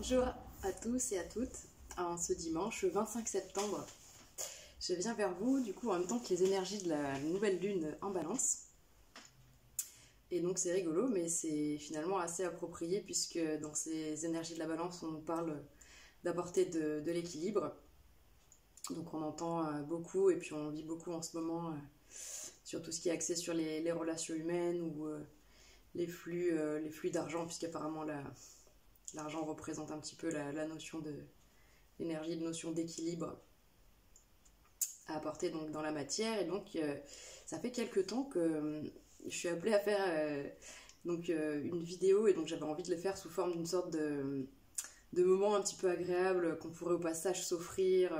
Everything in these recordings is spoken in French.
Bonjour à tous et à toutes. En ce dimanche 25 septembre, je viens vers vous du coup en même temps que les énergies de la nouvelle lune en balance. Et donc c'est rigolo, mais c'est finalement assez approprié puisque dans ces énergies de la balance, on nous parle d'apporter de l'équilibre. Donc on entend beaucoup et puis on vit beaucoup en ce moment sur tout ce qui est axé sur les relations humaines ou les flux d'argent, puisqu'apparemment l'argent représente un petit peu la notion de l'énergie, la notion d'équilibre à apporter donc dans la matière. Et donc ça fait quelques temps que je suis appelée à faire une vidéo, et donc j'avais envie de le faire sous forme d'une sorte de moment un petit peu agréable qu'on pourrait au passage s'offrir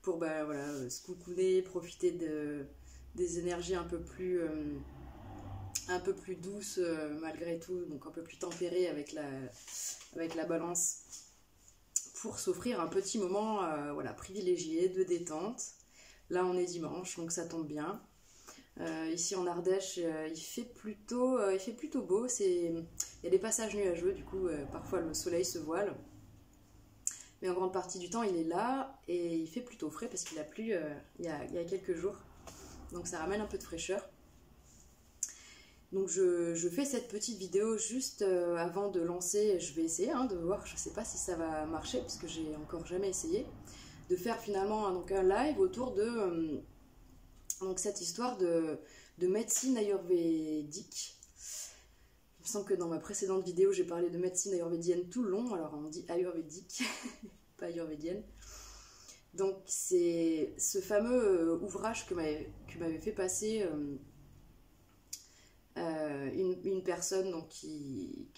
pour se coucouner, profiter des énergies un peu plus douces malgré tout, donc un peu plus tempérées avec la balance, pour s'offrir un petit moment privilégié de détente. Là on est dimanche, donc ça tombe bien. Ici en Ardèche, il fait plutôt beau. Il y a des passages nuageux, du coup parfois le soleil se voile. Mais en grande partie du temps il est là et il fait plutôt frais parce qu'il a plu il y a quelques jours. Donc ça ramène un peu de fraîcheur. Donc je fais cette petite vidéo juste avant de lancer. Je vais essayer de voir, je sais pas si ça va marcher parce que j'ai encore jamais essayé, de faire finalement un live autour de cette histoire de médecine ayurvédique. Il me semble que dans ma précédente vidéo j'ai parlé de médecine ayurvédienne tout le long, alors on dit ayurvédique, pas ayurvédienne. Donc c'est ce fameux ouvrage que m'avait fait passer une personne donc,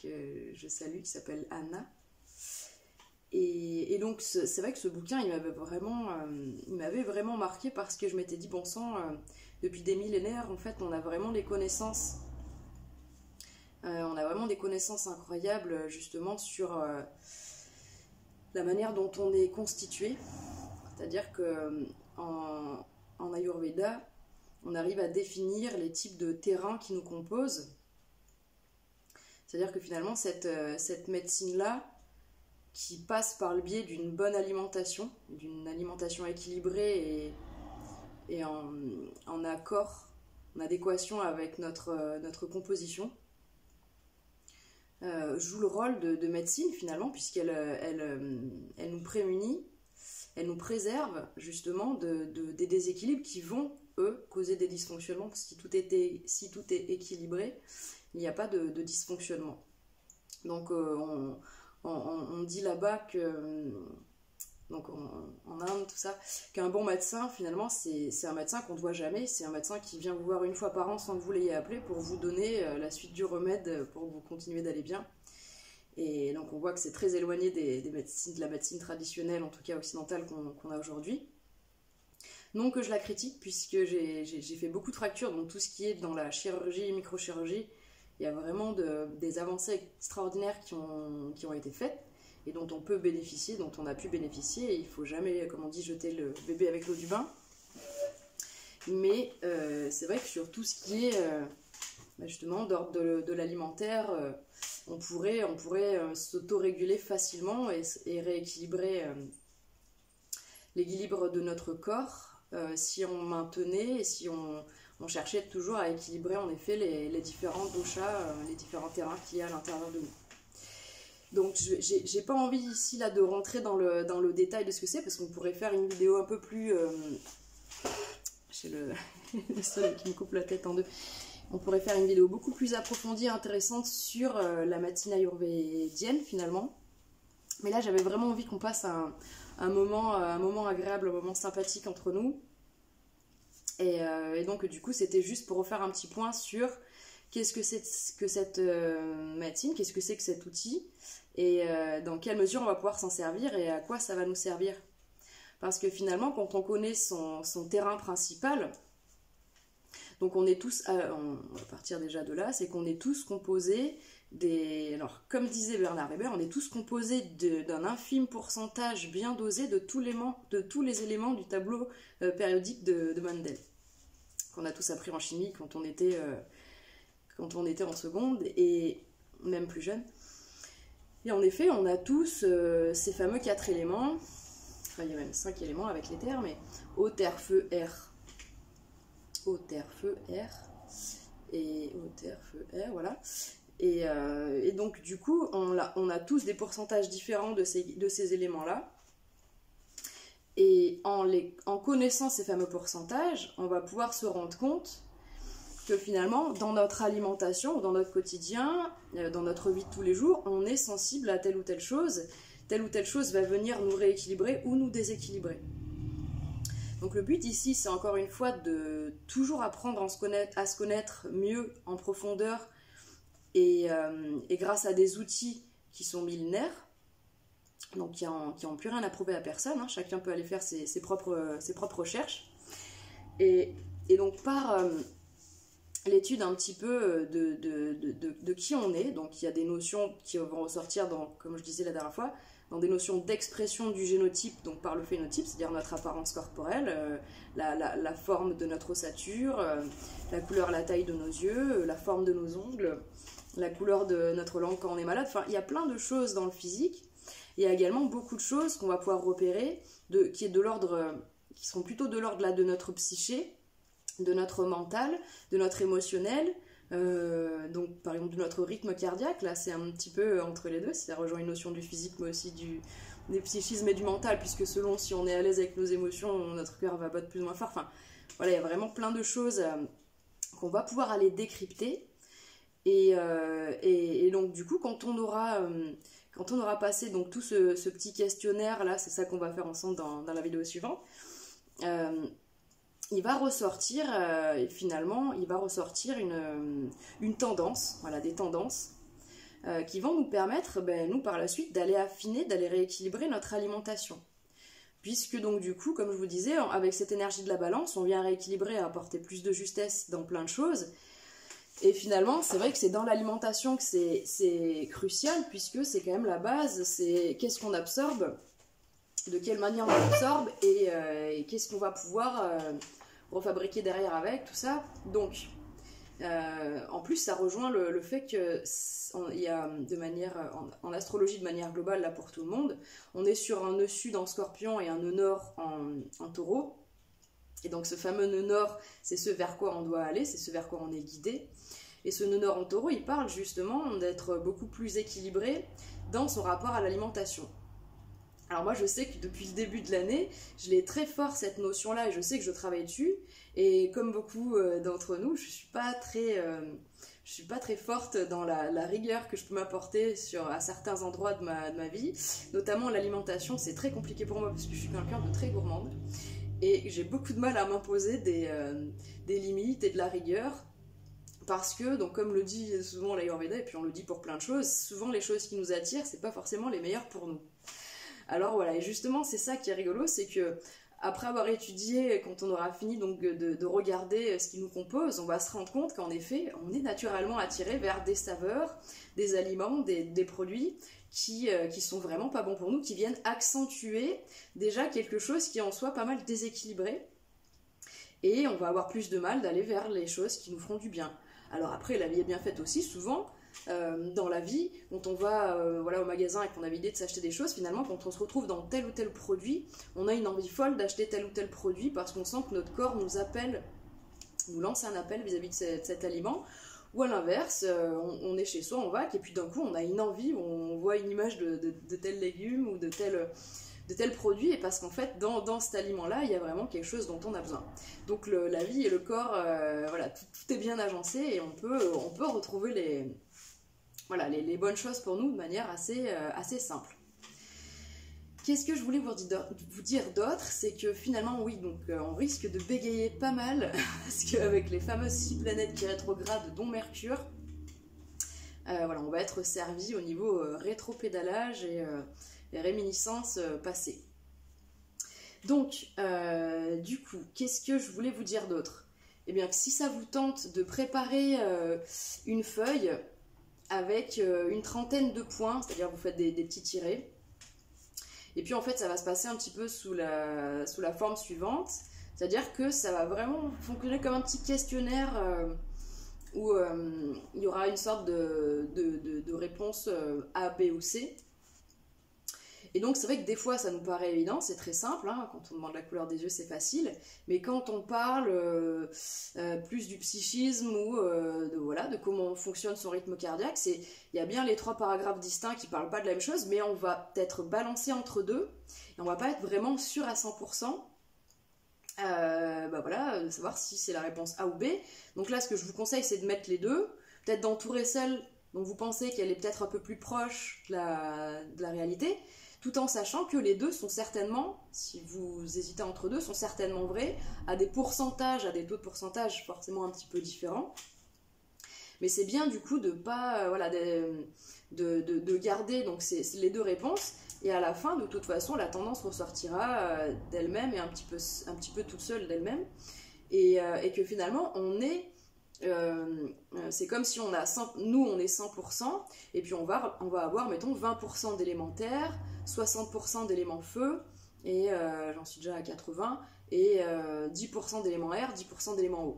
que je salue, qui s'appelle Anna. Et donc c'est vrai que ce bouquin il m'avait vraiment marqué, parce que je m'étais dit bon sang, depuis des millénaires en fait on a vraiment des connaissances incroyables justement sur la manière dont on est constitué. C'est-à-dire que en Ayurveda on arrive à définir les types de terrains qui nous composent. C'est-à-dire que finalement cette médecine-là, qui passe par le biais d'une bonne alimentation, d'une alimentation équilibrée et en accord, en adéquation avec notre composition, joue le rôle de médecine finalement, puisqu'elle nous prémunit, elle nous préserve justement des déséquilibres qui vont, eux, causer des dysfonctionnements, parce que si tout est équilibré, il n'y a pas de dysfonctionnement. Donc on dit là-bas que, donc en Inde, tout ça, qu'un bon médecin, finalement, c'est un médecin qu'on ne voit jamais, c'est un médecin qui vient vous voir une fois par an sans que vous l'ayez appelé, pour vous donner la suite du remède pour que vous continuez d'aller bien. Et donc on voit que c'est très éloigné de la médecine traditionnelle, en tout cas occidentale, qu'on a aujourd'hui. Non que je la critique, puisque j'ai fait beaucoup de fractures, donc tout ce qui est dans la chirurgie, microchirurgie, il y a vraiment des avancées extraordinaires qui ont été faites et dont on peut bénéficier, dont on a pu bénéficier. Et il ne faut jamais, comme on dit, jeter le bébé avec l'eau du bain. Mais c'est vrai que sur tout ce qui est justement d'ordre de l'alimentaire, on pourrait s'autoréguler facilement et rééquilibrer l'équilibre de notre corps si on maintenait et si on cherchait toujours à équilibrer en effet les différents doshas, les différents terrains qu'il y a à l'intérieur de nous. Donc j'ai pas envie ici là de rentrer dans le détail de ce que c'est, parce qu'on pourrait faire une vidéo un peu plus... j'ai le soleil qui me coupe la tête en deux. On pourrait faire une vidéo beaucoup plus approfondie et intéressante sur la médecine ayurvédienne finalement. Mais là j'avais vraiment envie qu'on passe un moment agréable, un moment sympathique entre nous. Et donc du coup c'était juste pour refaire un petit point sur qu'est-ce que c'est que cette médecine, qu'est-ce que c'est que cet outil, et dans quelle mesure on va pouvoir s'en servir et à quoi ça va nous servir. Parce que finalement quand on connaît son terrain principal, donc on est tous, on va partir déjà de là, c'est qu'on est tous composés alors comme disait Bernard Weber, on est tous composés d'un infime pourcentage bien dosé de tous les éléments du tableau périodique de Mendel, qu'on a tous appris en chimie quand on était en seconde et même plus jeune. Et en effet, on a tous ces fameux 4 éléments, enfin il y a même 5 éléments avec les terres, mais eau, terre, feu, air. Eau, terre, feu, air. Et eau, terre, feu, air, voilà. Et donc du coup, on a tous des pourcentages différents de ces éléments-là. Et en connaissant ces fameux pourcentages, on va pouvoir se rendre compte que finalement, dans notre alimentation, dans notre quotidien, dans notre vie de tous les jours, on est sensible à telle ou telle chose va venir nous rééquilibrer ou nous déséquilibrer. Donc le but ici, c'est encore une fois de toujours apprendre à se connaître mieux en profondeur et grâce à des outils qui sont millénaires, donc qui n'ont plus rien à prouver à personne, hein. Chacun peut aller faire ses propres recherches. Et donc par l'étude un petit peu de qui on est, donc il y a des notions qui vont ressortir, comme je disais la dernière fois, dans des notions d'expression du génotype, donc par le phénotype, c'est-à-dire notre apparence corporelle, la forme de notre ossature, la couleur, la taille de nos yeux, la forme de nos ongles, la couleur de notre langue quand on est malade. Enfin, il y a plein de choses dans le physique. Il y a également beaucoup de choses qu'on va pouvoir repérer, qui sont plutôt de l'ordre de notre psyché, de notre mental, de notre émotionnel, donc par exemple de notre rythme cardiaque. Là c'est un petit peu entre les deux, ça rejoint une notion du physique mais aussi du psychisme et du mental, puisque selon si on est à l'aise avec nos émotions, notre cœur va battre plus ou moins fort. Enfin voilà, il y a vraiment plein de choses qu'on va pouvoir aller décrypter. Et donc du coup quand on aura passé donc tout ce petit questionnaire là, c'est ça qu'on va faire ensemble dans la vidéo suivante, il va ressortir finalement une tendance, voilà, des tendances qui vont nous permettre, nous par la suite, d'aller affiner, d'aller rééquilibrer notre alimentation. Puisque donc du coup, comme je vous disais, avec cette énergie de la balance, on vient rééquilibrer et apporter plus de justesse dans plein de choses. Et finalement, c'est vrai que c'est dans l'alimentation que c'est crucial, puisque c'est quand même la base, c'est qu'est-ce qu'on absorbe, de quelle manière on absorbe, et qu'est-ce qu'on va pouvoir refabriquer derrière avec, tout ça. Donc, en plus, ça rejoint le fait qu'il y a en astrologie de manière globale, là pour tout le monde, on est sur un nœud sud en Scorpion et un nœud nord en Taureau. Et donc ce fameux nœud nord, c'est ce vers quoi on doit aller, c'est ce vers quoi on est guidé. Et ce nœud nord en Taureau, il parle justement d'être beaucoup plus équilibré dans son rapport à l'alimentation. Alors moi je sais que depuis le début de l'année, je l'ai très fort cette notion-là et je sais que je travaille dessus. Et comme beaucoup d'entre nous, je suis pas très forte dans la rigueur que je peux m'apporter à certains endroits de ma vie. Notamment l'alimentation, c'est très compliqué pour moi parce que je suis quelqu'un de très gourmande. Et j'ai beaucoup de mal à m'imposer des limites et de la rigueur. Parce que, donc comme le dit souvent l'Ayurveda, et puis on le dit pour plein de choses, souvent les choses qui nous attirent, c'est pas forcément les meilleures pour nous. Alors voilà, et justement c'est ça qui est rigolo, c'est que après avoir étudié, quand on aura fini donc de regarder ce qui nous compose, on va se rendre compte qu'en effet, on est naturellement attiré vers des saveurs, des aliments, des produits qui sont vraiment pas bons pour nous, qui viennent accentuer déjà quelque chose qui est en soi pas mal déséquilibré. Et on va avoir plus de mal d'aller vers les choses qui nous feront du bien. Alors après, la vie est bien faite aussi, souvent, dans la vie, quand on va au magasin et qu'on a l'idée de s'acheter des choses, finalement, quand on se retrouve dans tel ou tel produit, on a une envie folle d'acheter tel ou tel produit parce qu'on sent que notre corps nous lance un appel vis-à-vis de cet aliment. Ou à l'inverse, on est chez soi en vac et puis d'un coup, on a une envie, on voit une image de tel légume ou de tel produit, et parce qu'en fait dans cet aliment là il y a vraiment quelque chose dont on a besoin. Donc la vie et le corps, voilà, tout est bien agencé et on peut retrouver les bonnes choses pour nous de manière assez simple. Qu'est-ce que je voulais vous dire d'autre, c'est que finalement oui, donc on risque de bégayer pas mal parce qu'avec les fameuses 6 planètes qui rétrogradent dont Mercure, voilà, on va être servi au niveau rétropédalage et réminiscences passées. Donc, du coup, qu'est-ce que je voulais vous dire d'autre? Eh bien, si ça vous tente de préparer une feuille avec une trentaine de points, c'est-à-dire vous faites des petits tirés, et puis en fait ça va se passer un petit peu sous la forme suivante, c'est-à-dire que ça va vraiment fonctionner comme un petit questionnaire où il y aura une sorte de réponse A, B ou C. Et donc c'est vrai que des fois ça nous paraît évident, c'est très simple, hein, quand on demande la couleur des yeux c'est facile, mais quand on parle plus du psychisme ou voilà, de comment fonctionne son rythme cardiaque, il y a bien les 3 paragraphes distincts qui parlent pas de la même chose, mais on va peut-être balancer entre deux, et on va pas être vraiment sûr à 100%. Voilà, de savoir si c'est la réponse A ou B. Donc là ce que je vous conseille c'est de mettre les deux, peut-être d'entourer celle dont vous pensez qu'elle est peut-être un peu plus proche de la réalité, tout en sachant que les deux sont certainement, si vous hésitez entre deux, sont certainement vrais, à des pourcentages, à des taux de pourcentage forcément un petit peu différents. Mais c'est bien du coup de pas, voilà, de garder donc les deux réponses, et à la fin, de toute façon, la tendance ressortira d'elle-même et un petit peu toute seule d'elle-même, et que finalement, on est... c'est comme si on a nous on est 100% et puis on va avoir mettons 20% d'élémentaire, 60% d'éléments feu et j'en suis déjà à 80 et 10% d'éléments air, 10% d'éléments eau.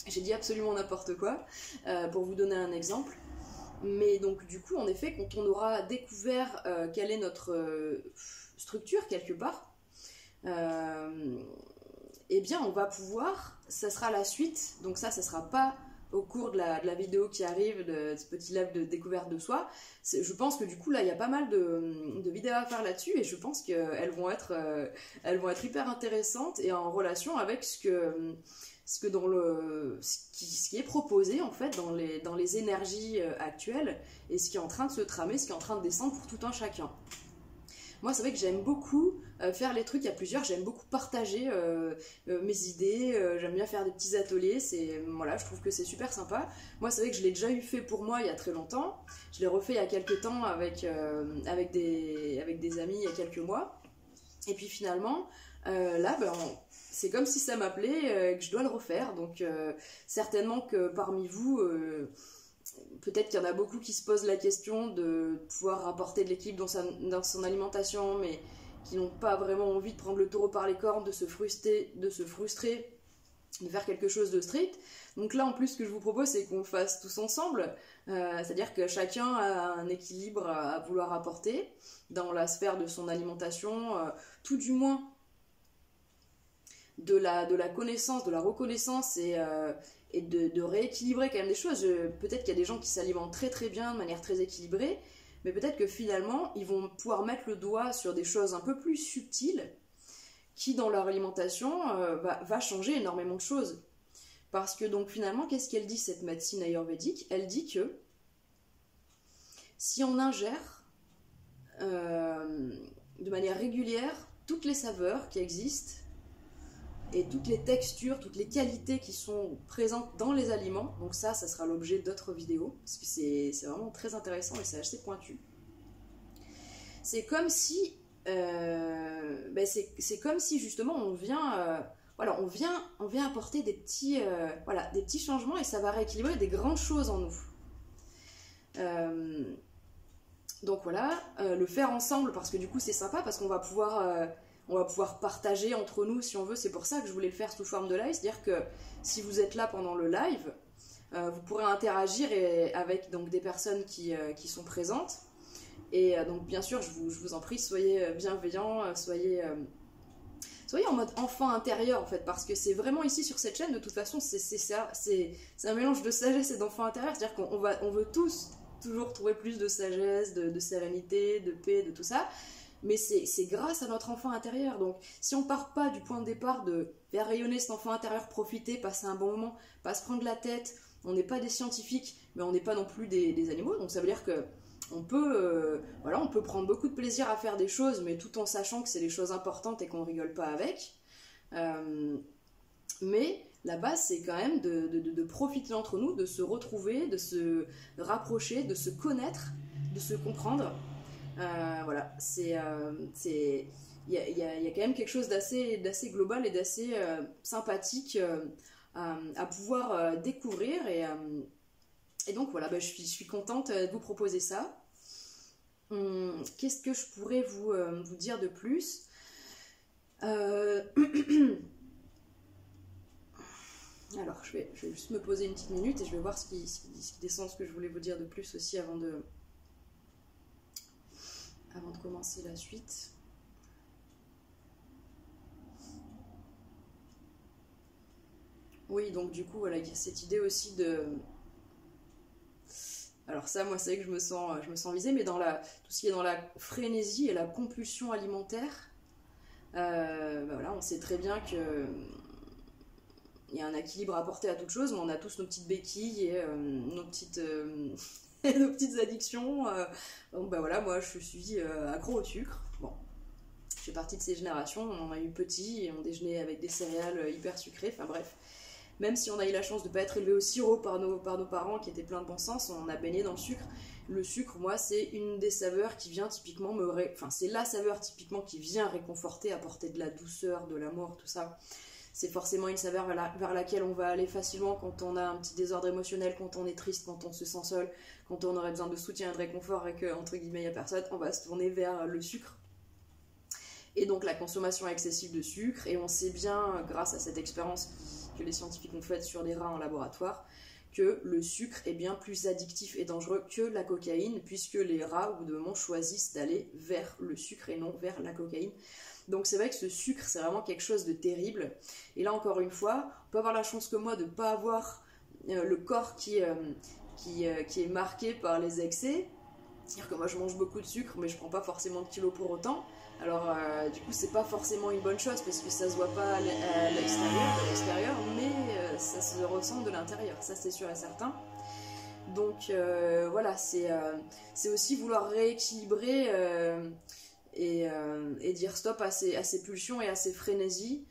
J'ai dit absolument n'importe quoi pour vous donner un exemple, mais donc du coup en effet quand on aura découvert quelle est notre structure quelque part, eh bien on va pouvoir, ça sera la suite, donc ça sera pas au cours de la vidéo qui arrive, de ce petit live de découverte de soi. Je pense que du coup là il y a pas mal de vidéos à faire là-dessus, et je pense qu'elles vont être hyper intéressantes et en relation avec ce qui est proposé en fait dans les énergies actuelles, et ce qui est en train de se tramer, ce qui est en train de descendre pour tout un chacun. Moi, c'est vrai que j'aime beaucoup faire les trucs à plusieurs, j'aime beaucoup partager mes idées, j'aime bien faire des petits ateliers, voilà, je trouve que c'est super sympa. Moi, c'est vrai que je l'ai déjà eu fait pour moi il y a très longtemps, je l'ai refait il y a quelques temps avec des amis il y a quelques mois, et puis finalement, là, c'est comme si ça m'appelait, que je dois le refaire, donc certainement que parmi vous... peut-être qu'il y en a beaucoup qui se posent la question de pouvoir apporter de l'équilibre dans son alimentation, mais qui n'ont pas vraiment envie de prendre le taureau par les cornes, de se frustrer, de faire quelque chose de strict. Donc là, en plus, ce que je vous propose, c'est qu'on fasse tous ensemble, c'est-à-dire que chacun a un équilibre à vouloir apporter dans la sphère de son alimentation, tout du moins de la connaissance, de la reconnaissance et de rééquilibrer quand même des choses. Peut-être qu'il y a des gens qui s'alimentent très très bien, de manière très équilibrée, mais peut-être que finalement, ils vont pouvoir mettre le doigt sur des choses un peu plus subtiles qui, dans leur alimentation, va changer énormément de choses. Parce que donc finalement, qu'est-ce qu'elle dit cette médecine ayurvédique? Elle dit que si on ingère de manière régulière toutes les saveurs qui existent, et toutes les textures, toutes les qualités qui sont présentes dans les aliments, donc ça sera l'objet d'autres vidéos, parce que c'est vraiment très intéressant et c'est assez pointu. C'est comme si, c'est comme si justement on vient, on vient apporter des petits changements, et ça va rééquilibrer des grandes choses en nous. Donc voilà, le faire ensemble, parce que du coup c'est sympa, parce qu'on va pouvoir partager entre nous si on veut. C'est pour ça que je voulais le faire sous forme de live, c'est-à-dire que si vous êtes là pendant le live, vous pourrez interagir avec donc des personnes qui sont présentes, et donc bien sûr je vous en prie, soyez bienveillants, soyez en mode enfant intérieur en fait, parce que c'est vraiment ici sur cette chaîne, de toute façon c'est un mélange de sagesse et d'enfant intérieur, c'est-à-dire qu'on veut tous toujours trouver plus de sagesse, de sérénité, de paix, de tout ça. Mais c'est grâce à notre enfant intérieur. Donc si on part pas du point de départ de faire rayonner cet enfant intérieur, profiter, passer un bon moment, pas se prendre la tête, on n'est pas des scientifiques, mais on n'est pas non plus des animaux, donc ça veut dire que on peut prendre beaucoup de plaisir à faire des choses, mais tout en sachant que c'est des choses importantes et qu'on rigole pas avec. Mais la base, c'est quand même de profiter entre nous, de se retrouver, de se rapprocher, de se connaître, de se comprendre. Voilà, il y a quand même quelque chose d'assez global et d'assez sympathique à pouvoir découvrir, et donc voilà, je suis contente de vous proposer ça. Qu'est-ce que je pourrais vous dire de plus? Alors, je vais juste me poser une petite minute et je vais voir ce qui descend, ce que je voulais vous dire de plus aussi avant de commencer la suite. Oui, donc du coup, voilà, il y a cette idée aussi de... Alors ça, moi, c'est vrai que je me sens visée, mais tout ce qui est dans la frénésie et la compulsion alimentaire, voilà, on sait très bien que il y a un équilibre à apporter à toute chose, mais on a tous nos petites béquilles et nos petites nos petites addictions. Donc bah voilà, moi je suis accro au sucre. Bon, je fais partie de ces générations, on en a eu petit et on déjeunait avec des céréales hyper sucrées, enfin bref. Même si on a eu la chance de ne pas être élevé au sirop par nos parents qui étaient pleins de bon sens, on a baigné dans le sucre. Le sucre, moi, c'est une des saveurs qui vient typiquement Enfin, c'est la saveur typiquement qui vient réconforter, apporter de la douceur, de l'amour, tout ça. C'est forcément une saveur vers laquelle on va aller facilement quand on a un petit désordre émotionnel, quand on est triste, quand on se sent seul, quand on aurait besoin de soutien et de réconfort et que, entre guillemets, il n'y a personne, on va se tourner vers le sucre. Et donc la consommation excessive de sucre, et on sait bien, grâce à cette expérience que les scientifiques ont faite sur des rats en laboratoire, que le sucre est bien plus addictif et dangereux que la cocaïne, puisque les rats, au bout d'un moment, choisissent d'aller vers le sucre et non vers la cocaïne. Donc c'est vrai que ce sucre, c'est vraiment quelque chose de terrible. Et là, encore une fois, on peut avoir la chance que moi de ne pas avoir le corps qui est marqué par les excès. C'est-à-dire que moi, je mange beaucoup de sucre, mais je prends pas forcément de kilos pour autant. Alors, du coup, c'est pas forcément une bonne chose, parce que ça se voit pas à l'extérieur, mais ça se ressent de l'intérieur, ça c'est sûr et certain. Donc voilà, c'est aussi vouloir rééquilibrer et dire stop à ces pulsions et à ces frénésies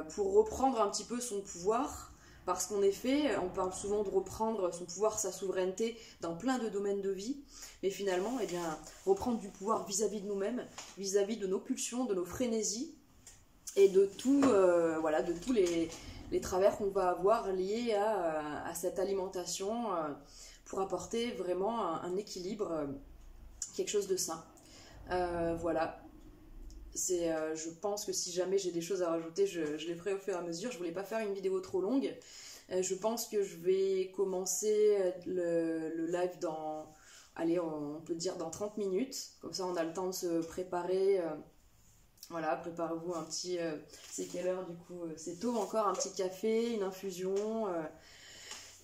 pour reprendre un petit peu son pouvoir, parce qu'en effet, on parle souvent de reprendre son pouvoir, sa souveraineté dans plein de domaines de vie, mais finalement, eh bien, reprendre du pouvoir vis-à-vis de nous-mêmes, vis-à-vis de nos pulsions, de nos frénésies, et de tout, voilà, de tous les travers qu'on va avoir liés à cette alimentation pour apporter vraiment un équilibre, quelque chose de sain. Voilà. Je pense que si jamais j'ai des choses à rajouter, je les ferai au fur et à mesure. Je voulais pas faire une vidéo trop longue. Je pense que je vais commencer le live dans, allez, on peut dire dans 30 minutes. Comme ça, on a le temps de se préparer. Voilà, préparez-vous un petit... c'est quelle heure du coup? C'est tôt encore, un petit café, une infusion...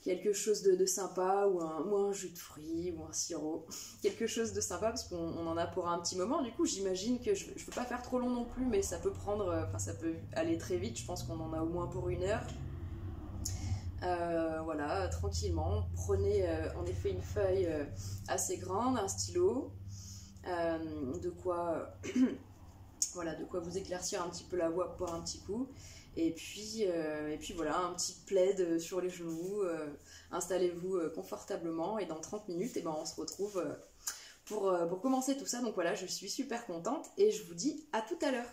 quelque chose de sympa, ou un jus de fruits, ou un sirop, quelque chose de sympa, parce qu'on en a pour un petit moment. Du coup, j'imagine que je ne peux pas faire trop long non plus, mais ça peut prendre, enfin ça peut aller très vite, je pense qu'on en a au moins pour 1 heure. Voilà, tranquillement, prenez en effet une feuille assez grande, un stylo, de quoi... voilà, de quoi vous éclaircir un petit peu la voix pour un petit coup. Et puis voilà, un petit plaid sur les genoux, installez-vous confortablement, et dans 30 minutes, eh ben, on se retrouve pour commencer tout ça. Donc voilà, je suis super contente et je vous dis à tout à l'heure.